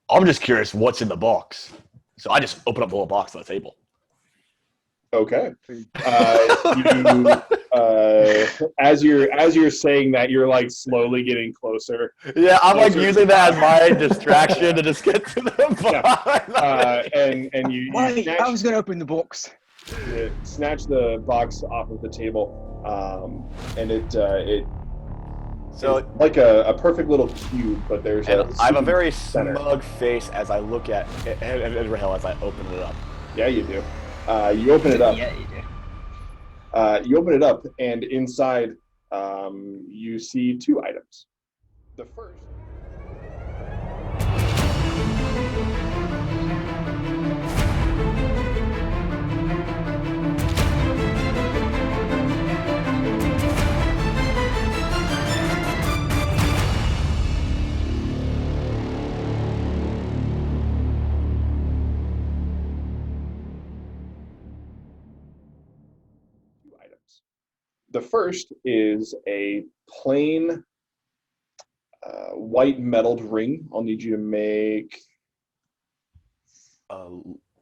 I'm just curious what's in the box. So I just open up the little box on the table. Okay. You as you're saying that, you're like slowly getting closer, Yeah, I'm like closer. using that as my distraction to just get to the Yeah. box. And you Wait, I snatch was going to open the box. the box off of the table, and it So, like a perfect little cube, but there's and a I have a seam very center. smug face as I look at Rahel as I open it up. Yeah, you do. You open it up. Yeah, you do. You open it up, and inside, you see two items. The first. Two items. The first is a plain white metalled ring. I'll need you to make. Uh,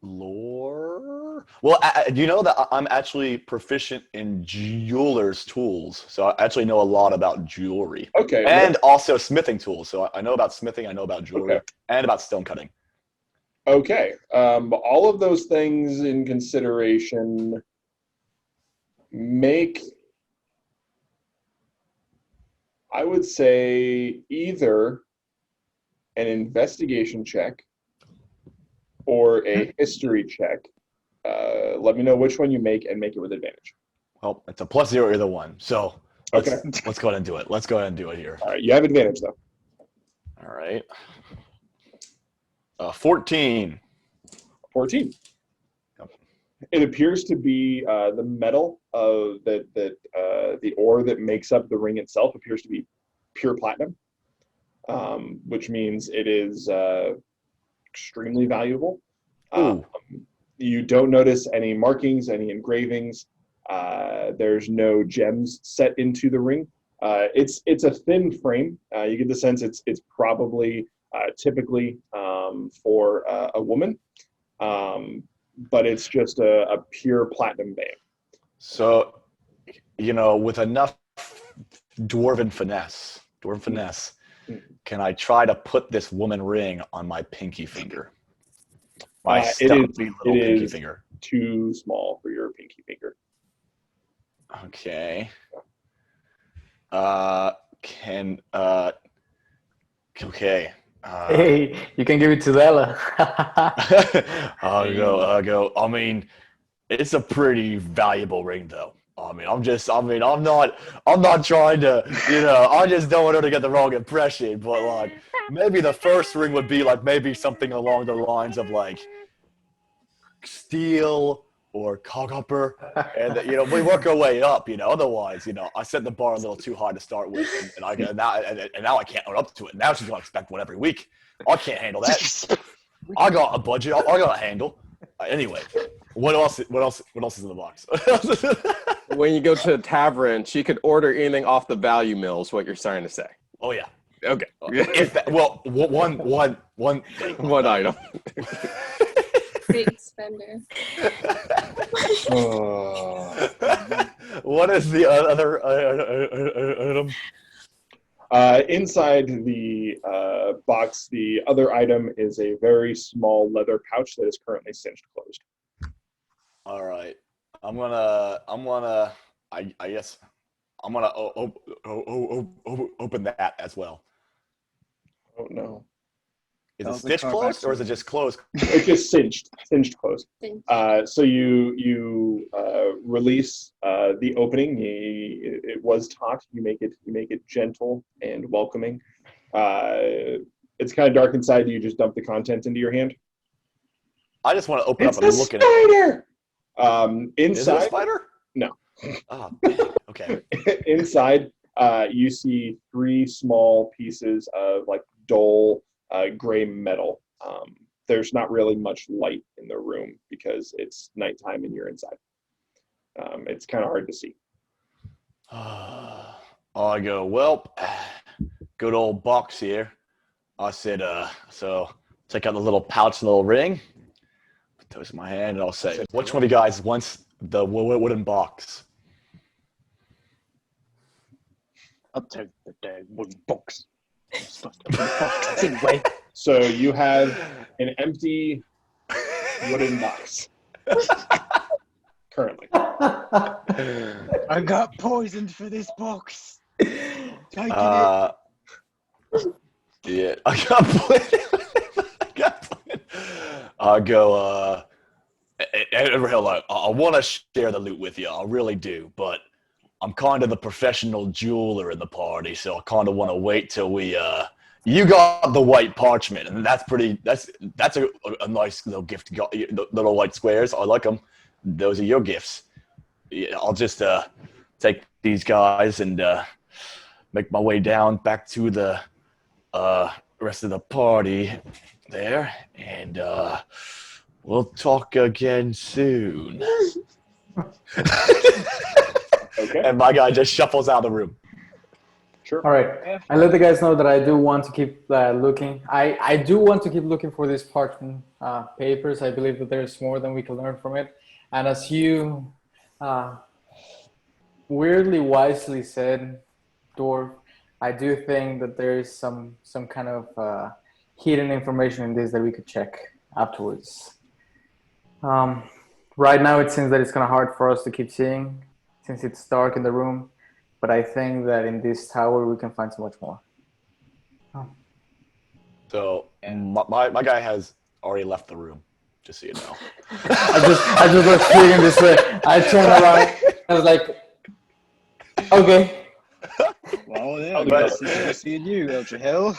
Lore? Well, do you know that I'm actually proficient in jeweler's tools? So I actually know a lot about jewelry Okay. and also smithing tools. So I know about smithing, I know about Okay. jewelry, and about stone cutting. Okay. All of those things in consideration, make, I would say, either an investigation check or a history check. Let me know which one you make and make it with advantage. Well, it's a +0 either one. So Okay. let's go ahead and do it. Let's go ahead and do it here. All right. You have advantage, though. All right. 14. 14. Yep. It appears to be the metal of the ore that makes up the ring itself appears to be pure platinum, which means it is extremely valuable. Ooh. You don't notice any markings, any engravings. There's no gems set into the ring. It's a thin frame. You get the sense it's probably typically for a woman, but it's just a pure platinum band. So, with enough dwarven finesse, can I try to put this woman ring on my pinky finger? My stumpy little pinky finger. Too small for your pinky finger. Okay. Okay. Hey, you can give it to Ella. I'll go. I mean, it's a pretty valuable ring, though. I'm not trying to, I just don't want her to get the wrong impression. But like, maybe the first ring would be like maybe something along the lines of like steel or copper, and we work our way up. Otherwise, I set the bar a little too high to start with, and now I can't own up to it. Now she's gonna expect one every week. I can't handle that. I got a budget. I got a handle. Anyway, what else? What else is in the box? When you go to a tavern, she could order anything off the value mills. What you're trying to say? Oh yeah. Okay. One thing. One item. Big spender. What is the other item? Inside the box, the other item is a very small leather pouch that is currently cinched closed. All right, I guess I'm gonna open that as well. Oh no! Is it stitched closed or is it just closed? It's just cinched closed. So you release the opening. It was taut. You make it gentle and welcoming. It's kind of dark inside. You just dump the content into your hand. I just want to open up and look at it. Inside, is it a spider? No. Oh, okay. Inside, you see three small pieces of like dull gray metal. There's not really much light in the room because it's nighttime and you're inside. It's kind of hard to see. I go, well, good old box here. I said, so take out the little pouch, little ring, put those in my hand, and I'll say, which one of you guys wants the wooden box? I'll take the dang wooden box. I'm supposed to open the box anyway. So you have an empty wooden box currently. I got poisoned for this box. Taking it. Yeah, I got put. I'll go. I want to share the loot with you. I really do, but I'm kind of the professional jeweler in the party, so I kind of want to wait till we. You got the white parchment, and that's pretty. That's a nice little gift. The little white squares. I like them. Those are your gifts. Yeah, I'll just take these guys and make my way down back to the rest of the party there, and we'll talk again soon. Okay. And my guy just shuffles out of the room. Sure. All right. I let the guys know that I do want to keep looking. I do want to keep looking for these parchment papers. I believe that there's more than we can learn from it. And as you weirdly wisely said, Dwarf, I do think that there is some kind of hidden information in this that we could check afterwards. Right now, it seems that it's kind of hard for us to keep seeing since it's dark in the room. But I think that in this tower, we can find so much more. So my guy has already left the room, just so you know. I just was feeling this way. I turned around. I was like, okay. Well, yeah, I'm seeing you, Ultra Hill.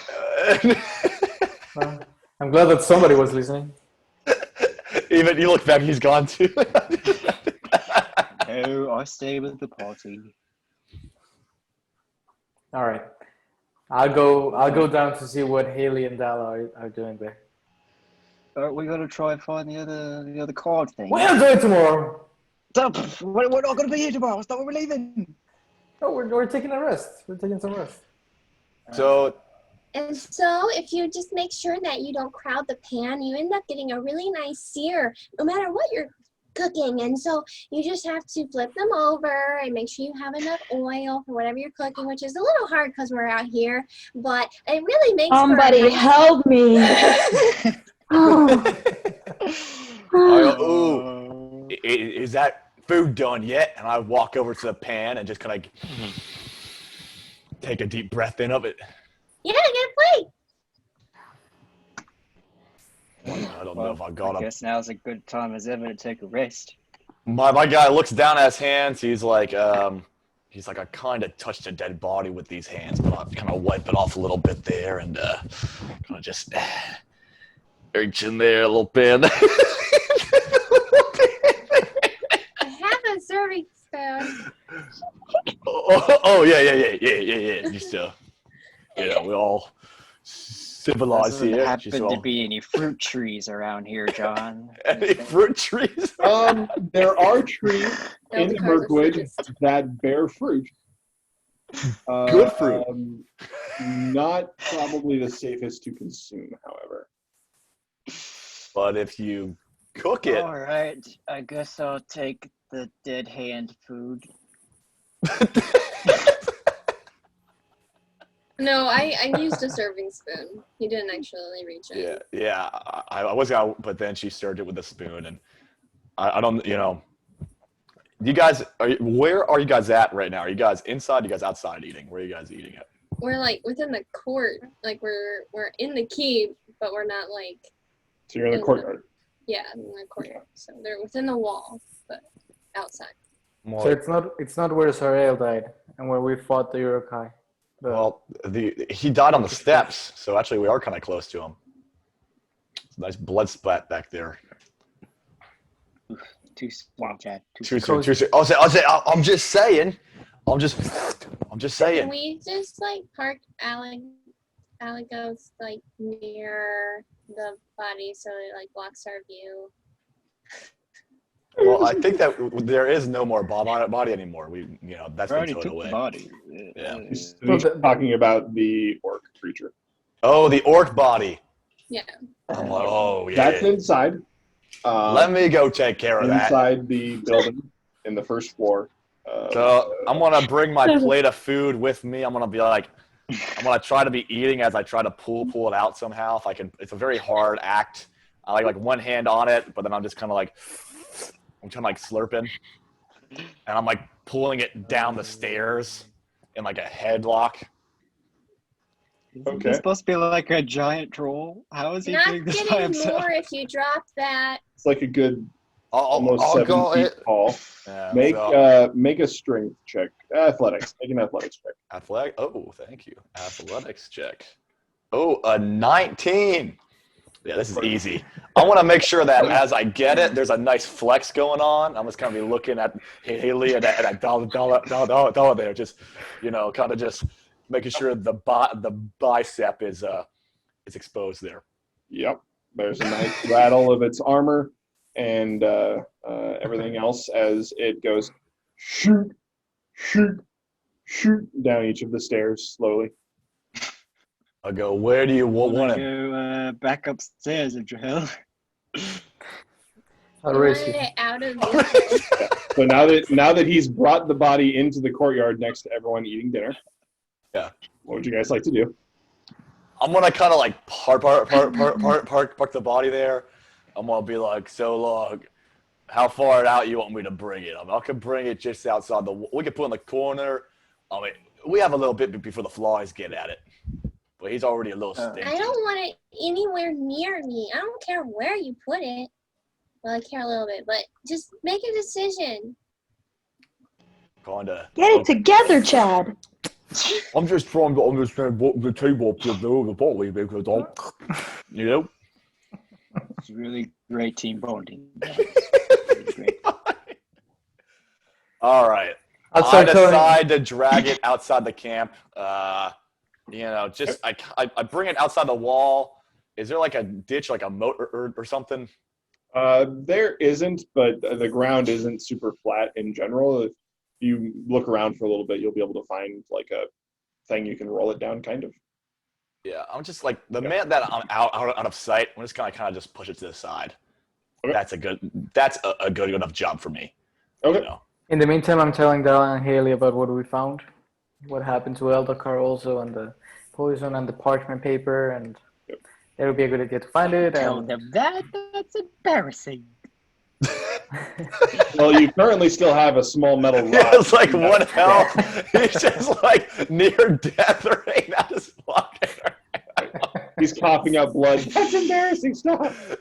I'm glad that somebody was listening. Even you look back, he's gone too. No, I stay with the party. All right. I'll go down to see what Haley and Dalla are doing there. We gotta try and find the other card thing. We'll do it tomorrow. We're not gonna be here tomorrow. It's not when we're leaving. No, we're taking a rest. We're taking some rest. So And so if you just make sure that you don't crowd the pan, you end up getting a really nice sear, no matter what you're cooking. And so you just have to flip them over and make sure you have enough oil for whatever you're cooking, which is a little hard because we're out here, but it really makes Somebody for a nice... help me. is that food done yet? And I walk over to the pan and just kind of take a deep breath in of it. Yeah, get a plate. I don't know if I got I him. guess now's a good time as ever to take a rest. My guy looks down at his hands. He's like, I kind of touched a dead body with these hands, but I kind of wipe it off a little bit there and kind of just reach in there a little bit. Half a serving spoon. Yeah. Just we all civilized Doesn't here. happen to be any fruit trees around here, John. Any fruit trees? There are trees No, in the the cars are Mirkwood fruits. that bear fruit. Good fruit. Not probably the safest to consume, however. But if you cook it, All right, I guess I'll take the dead hand food. No, I used a serving spoon. He didn't actually reach it. yeah. I was gonna, but then she served it with a spoon, and I don't, You guys, where are you guys at right now? Are you guys inside? Are you guys outside eating? Where are you guys eating at? We're like within the court, like we're in the keep, but we're not like So you're in the courtyard. in the courtyard. So they're within the wall, but outside. So it's not where Sarael died and where we fought the Urukai. Well, he died on the steps, so actually we are kind of close to him. It's a nice blood splat back there. Too soon, Chad. Too soon. I'll say. I'm just saying. I'm just Can saying. we just like park Aligos like near the body so it like blocks our view? Well, I think that there is no more body anymore. That's been Already towed took away. the body. Yeah. He's talking about the orc creature. Oh, the orc body. I'm like, oh yeah. That's inside. Let me go take care of that. Inside the building, in the first floor. So I'm gonna bring my plate of food with me. I'm gonna be like, I'm gonna try to be eating as I try to pull it out somehow. If I can, it's a very hard act. I like one hand on it, but then I'm just kind of like, I'm kind of like slurping, and I'm like pulling it down the stairs in like a headlock. Okay. It's supposed to be like a giant troll. How is he Not doing this by getting himself? more if you drop that. It's like a good almost I'll 7 go feet it. tall. Yeah, Make a strength check. Athletics. Make an athletics check. athletic. Oh, thank you. Athletics check. Oh, a 19. Yeah, this is easy. I want to make sure that as I get it, there's a nice flex going on. I'm just going to be looking at Haley and that dollar there, just, kind of just making sure the bicep is exposed there. Yep. There's a nice rattle of its armor and everything else as it goes shoot, shoot, shoot down each of the stairs slowly. I go, where do you want it? Go back upstairs, Gabriel. You Alright. wanted it out of the So now that he's brought the body into the courtyard next to everyone eating dinner, Yeah. what would you guys like to do? I'm gonna kind of like park the body there. I'm gonna be like, so long. How far out you want me to bring it? I can bring it just outside we can put it in the corner. I mean, we have a little bit before the flies get at it. But he's already a little stinky. I don't want it anywhere near me. I don't care where you put it. Well, I care a little bit, but just make a decision. Kinda. Get it together, Chad. I'm just trying to understand what the table up to do the body because It's really great team bonding. All right. I'll I start telling. decide to drag it outside the camp. Just I bring it outside the wall. Is there like a ditch, like a moat or something? There isn't, but the ground isn't super flat in general. If you look around for a little bit, you'll be able to find like a thing you can roll it down, kind of. Yeah, I'm just like the minute that I'm out of sight, I'm just gonna kind of just push it to the side. Okay. That's a good enough job for me. Okay. In the meantime, I'm telling Dalla and Haley about what we found, what happened to Eldakar also, and the poison and the parchment paper, and it would be a good idea to find it. Tell And them that's embarrassing. Well, you currently still have a small metal rod. Yeah, it's like what hell? He's just like near death right now, just walking around. He's coughing out blood. That's embarrassing stuff.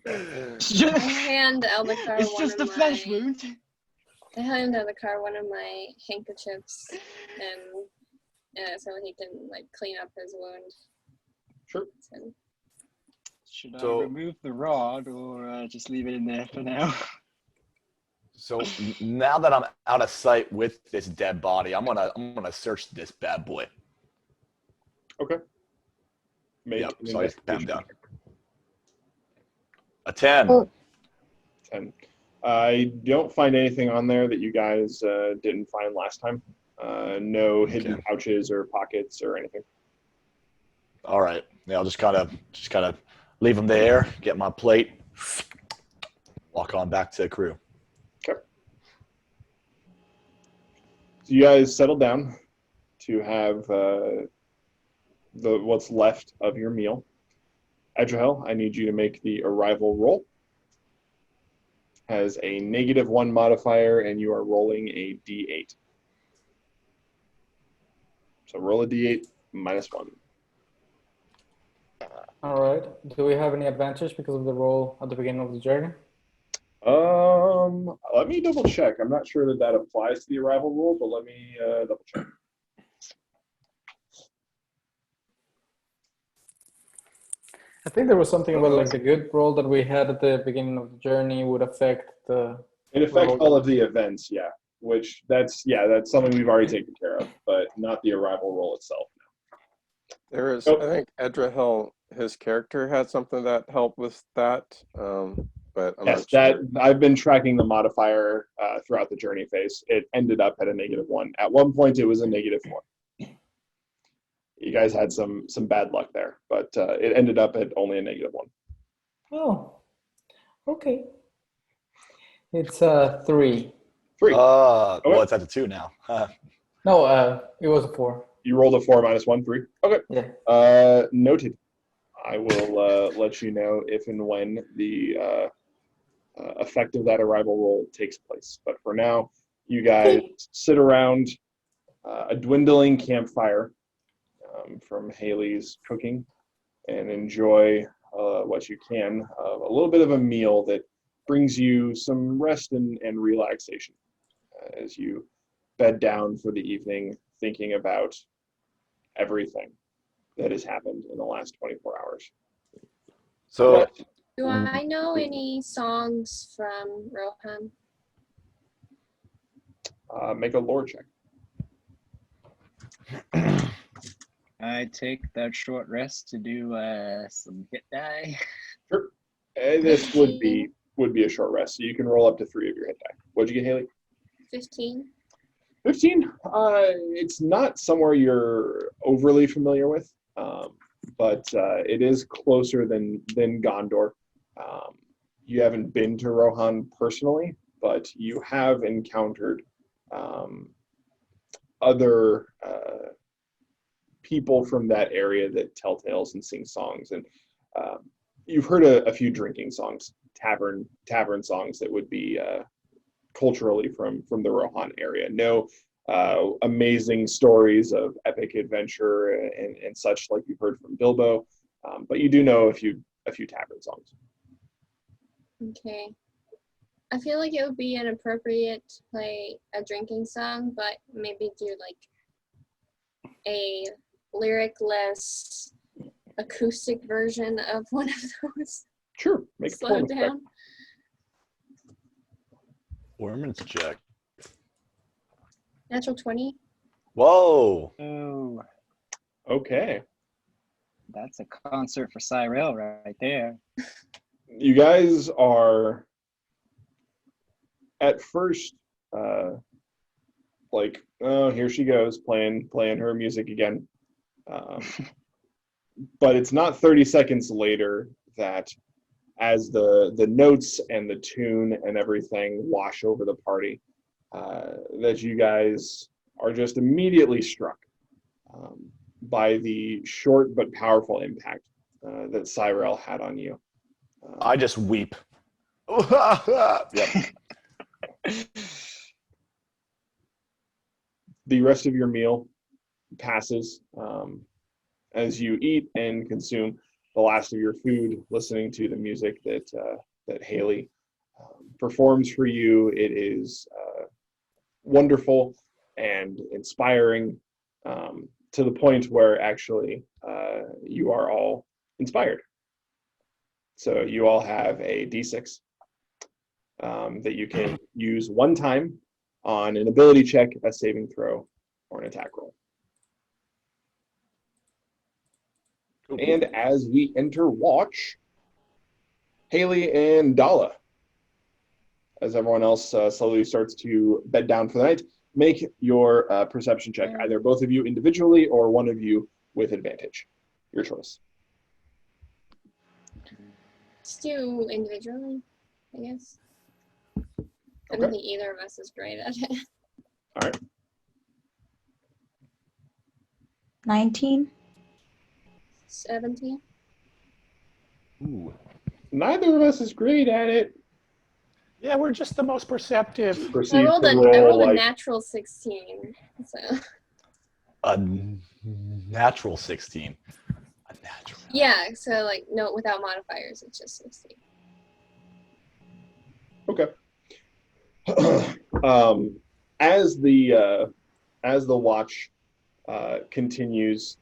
I hand Eldakar It's one just a of flesh my. wound. I hand Eldakar one of my handkerchiefs, and so he can like clean up his wound. Sure. So, Should So- I remove the rod or just leave it in there for now? So now that I'm out of sight with this dead body, I'm gonna search this bad boy. Okay. Make Yep. an So I just bam investigation down. check. A 10. Oh. 10. I don't find anything on there that you guys didn't find last time. No hidden Okay. pouches or pockets or anything. All right. Yeah, I'll just kind of leave him there, get my plate, walk on back to the crew. Okay. So you guys settle down to have what's left of your meal. Edgehel, I need you to make the arrival roll. Has a -1 modifier, and you are rolling a d8. So roll a d8 -1. all right. Do we have any advantage because of the roll at the beginning of the journey? Let me double check. I'm not sure that applies to the arrival roll, but let me double check. I think there was something about like the good roll that we had at the beginning of the journey would affect the. It affects Roll. all of the events, yeah. Which that's something we've already taken care of, but not the arrival roll itself. There is, Oh. I think Edrahel, his character had something that helped with that, but I'm Yes, not sure. I've been tracking the modifier throughout the journey phase. It ended up at a -1. At one point, it was a -1. You guys had some bad luck there, but it ended up at only a -1. Oh, okay. It's 3. 3. Well, it's at the 2 now. No, it was a 4. You rolled a 4 minus 1, 3. Okay. Yeah. Noted. I will let you know if and when the effect of that arrival roll takes place. But for now, you guys sit around a dwindling campfire from Haley's cooking and enjoy what you can of a little bit of a meal that brings you some rest and relaxation as you bed down for the evening, thinking about everything that has happened in the last 24 hours. So, Do I know any songs from Rohan? Make a lore check. I take that short rest to do some hit die. Sure. This would be a short rest, so you can roll up to 3 of your hit die. What'd you get, Haley? 15. 15. It's not somewhere you're overly familiar with, but it is closer than Gondor. You haven't been to Rohan personally, but you have encountered other people from that area that tell tales and sing songs, and you've heard a few drinking songs, tavern songs that would be culturally from the Rohan area. No amazing stories of epic adventure and such like you've heard from Bilbo, but you do know a few tavern songs. Okay. I feel like it would be inappropriate to play a drinking song, but maybe do like a lyricless acoustic version of one of those. Sure, make a Slow it performance check. down. Remembrance check. Natural 20. Whoa. Oh, Okay. that's a concert for Cyril right there. You guys are at first like, oh, here she goes playing her music again. But it's not 30 seconds later that as the notes and the tune and everything wash over the party, that you guys are just immediately struck by the short but powerful impact that Cyril had on you. I just weep. Yep. The rest of your meal passes as you eat and consume the last of your food, listening to the music that Haley performs for you. It is wonderful and inspiring to the point where actually you are all inspired. So you all have a D6 that you can use one time on an ability check, a saving throw, or an attack roll. And as we enter watch, Haley and Dala, as everyone else slowly starts to bed down for the night, make your perception check, either both of you individually or one of you with advantage. Your choice. Let's do individually, I guess. I Okay. don't think either of us is great at it. All right. 19. 17. Ooh. Neither of us is great at it. Yeah, we're just the most perceptive. Proceed I rolled to a roll like natural 16. So A natural 16. A natural. yeah, so like no, without modifiers, it's just 16. okay. As the watch continues,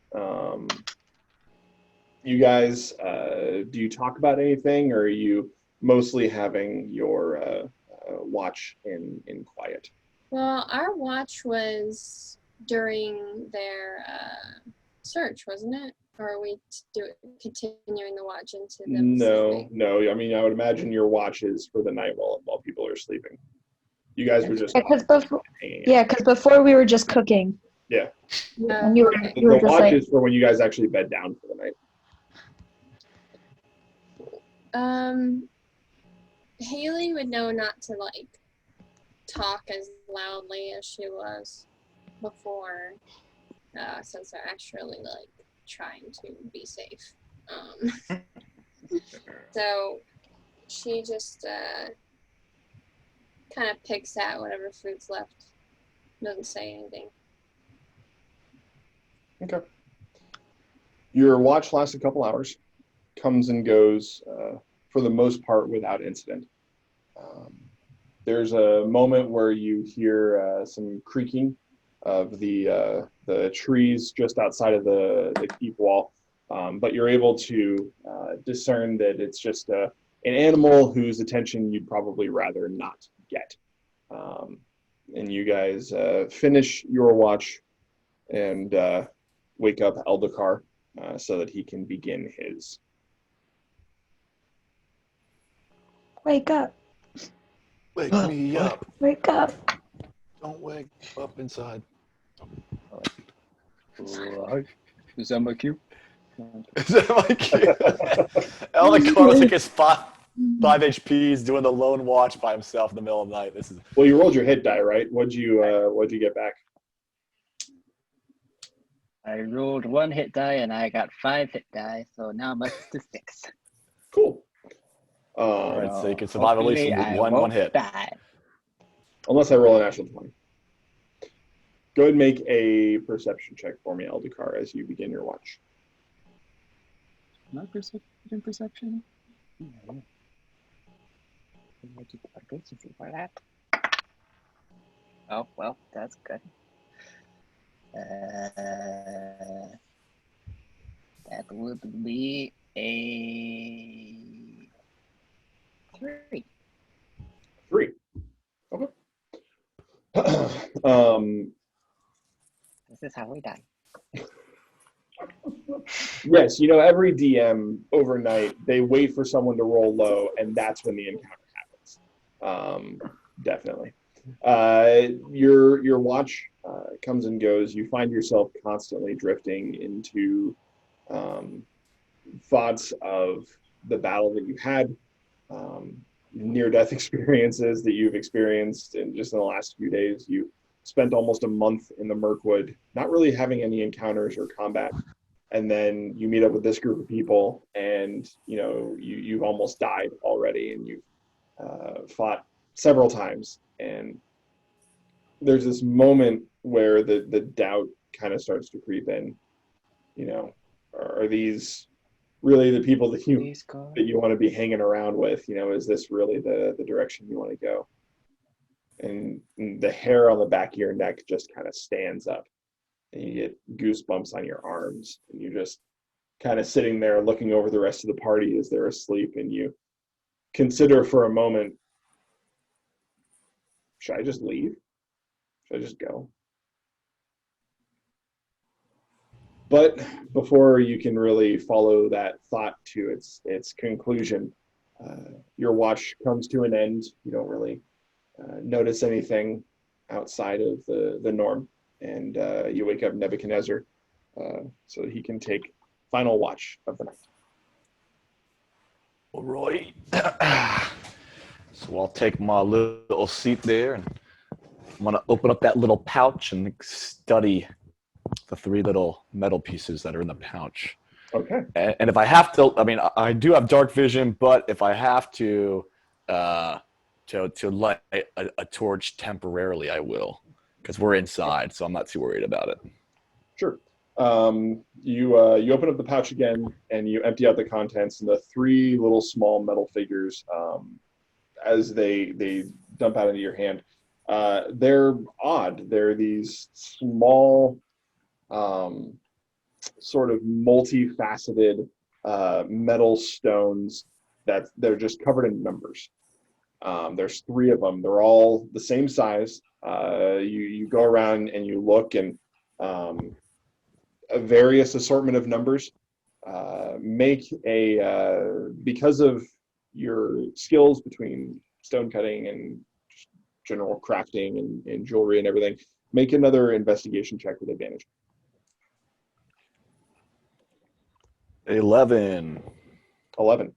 you guys, do you talk about anything, or are you mostly having your watch in quiet? Well, our watch was during their search, wasn't it? Or are we continuing the watch into them sleeping? No. I mean, I would imagine your watch is for the night while people are sleeping. You guys were just Yeah, because before, hanging out. yeah, 'cause before we were just cooking. Yeah. And you were The just watch like, is for when you guys actually bed down for the night. Haley would know not to like talk as loudly as she was before, since they're actually like trying to be safe. So she just kind of picks at whatever food's left. Doesn't say anything. Okay. Your watch lasts a couple hours, comes and goes for the most part without incident. There's a moment where you hear some creaking of the trees just outside of the keep wall, but you're able to discern that it's just an animal whose attention you'd probably rather not get. And you guys finish your watch and wake up Eldakar so that he can begin his. wake up, Wake me up. wake up. Don't wake up inside. Right. Is that my cue? Is that my cue? Eldakar looks like his 5 HPs doing the lone watch by himself in the middle of the night. This is Well, you rolled your hit die, right? What'd you get back? I rolled 1 hit die and I got 5 hit die, so now I'm up to 6. Cool. all right. So you can survive at least Hopefully I one won't hit. die. Unless I roll a natural 20. Go ahead and make a perception check for me, Eldakar, as you begin your watch. Not perception? No. Proficiency for that. Oh, well, that's good. That would be a 3. 3. Okay. This is how we die. Yes, every DM overnight, they wait for someone to roll low, and that's when the encounter happens. Definitely. Your watch comes and goes. You find yourself constantly drifting into thoughts of the battle that you had, near-death experiences that you've experienced in just in the last few days. You spent almost a month in the Mirkwood, not really having any encounters or combat. And then you meet up with this group of people, and you've almost died already, and you've fought several times. And there's this moment where the doubt kind of starts to creep in. Are these really the people that you want to be hanging around with? Is this really the direction you want to go? And the hair on the back of your neck just kind of stands up, and you get goosebumps on your arms, and you're just kind of sitting there looking over the rest of the party as they're asleep, and you consider for a moment, should I just leave? Should I just go? But before you can really follow that thought to its conclusion, your watch comes to an end. You don't really notice anything outside of the norm, and you wake up Nebuchadnezzar so that he can take final watch of the night. All right. So I'll take my little seat there, and I'm going to open up that little pouch and study the 3 little metal pieces that are in the pouch. Okay. And if I have to, I do have dark vision, but if I have to light a torch temporarily, I will, because we're inside, so I'm not too worried about it. Sure. You open up the pouch again, and you empty out the contents, and the 3 little small metal figures, as they dump out into your hand, they're odd. They're these small, sort of multifaceted metal stones that they're just covered in numbers. There's 3 of them. They're all the same size. You go around and you look, and a various assortment of numbers make because of your skills between stone cutting and general crafting and jewelry and everything, Make another investigation check with advantage. 11. 11.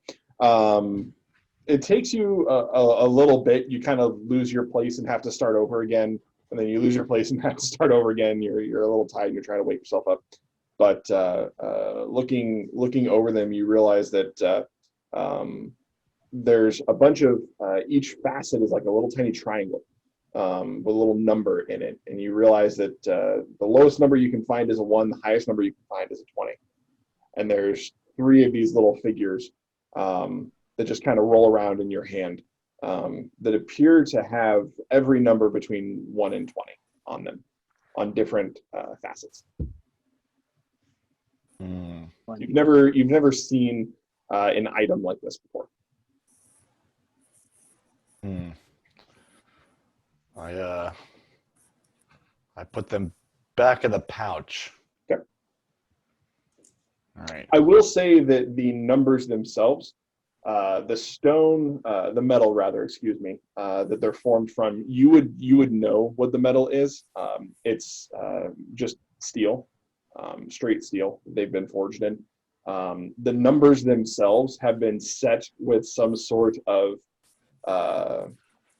It takes you a little bit. You kind of lose your place and have to start over again, and then you lose your place and have to start over again. You're a little tired. You're trying to wake yourself up, but looking over them, you realize that there's a bunch of each facet is like a little tiny triangle with a little number in it, and you realize that the lowest number you can find is a 1. The highest number you can find is a 20, and there's 3 of these little figures that just kind of roll around in your hand that appear to have every number between 1 and 20 on them, on different facets. You've never seen an item like this before. I put them back in the pouch. Okay. All right. I will say that the numbers themselves, the stone, the metal rather, excuse me, that they're formed from, you would know what the metal is. It's just steel, straight steel. They've been forged in. The numbers themselves have been set with some sort of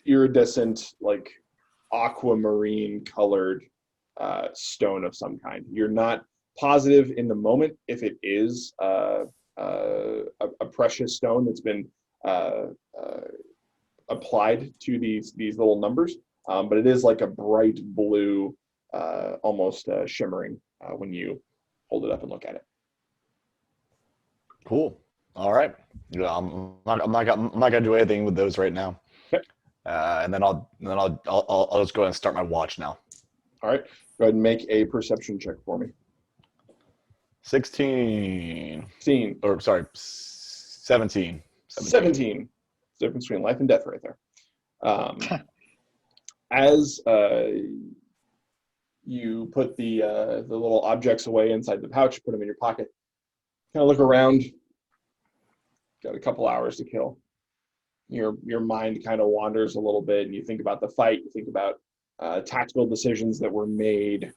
iridescent, like aquamarine colored stone of some kind. You're not positive in the moment if it is a precious stone that's been applied to these little numbers, but it is like a bright blue, almost shimmering when you hold it up and look at it. Cool. All right. Yeah, I'm not gonna do anything with those right now. Okay. And then I'll just go ahead and start my watch now. All right. Go ahead and make a perception check for me. 16. 17. Or sorry, 17. 17. Difference between life and death right there. As you put the little objects away inside the pouch, put them in your pocket, kind of look around, got a couple hours to kill. Your mind kind of wanders a little bit, and you think about the fight, you think about tactical decisions that were made.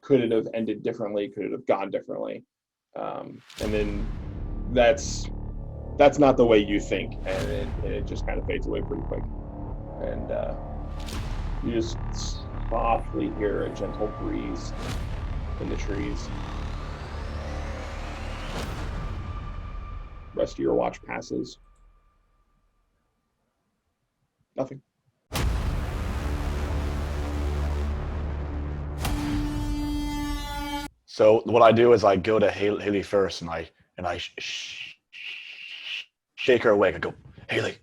Could it have ended differently? Could it have gone differently? And then that's not the way you think, and it just kind of fades away pretty quick. And you just softly hear a gentle breeze in the trees. Rest of your watch passes. Nothing. So what I do is I go to Haley first, and I shake her awake. I go, Haley,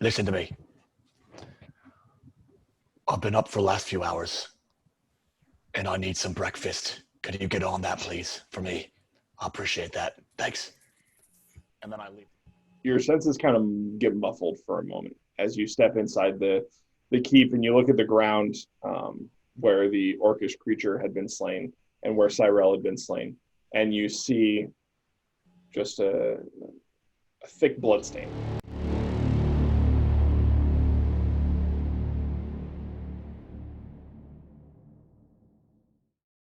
listen to me. I've been up for the last few hours, and I need some breakfast. Could you get on that, please, for me? I appreciate that. Thanks. And then I leave. Your senses kind of get muffled for a moment as you step inside the keep, and you look at the ground where the orcish creature had been slain and where Cyrell had been slain, and you see just a thick blood stain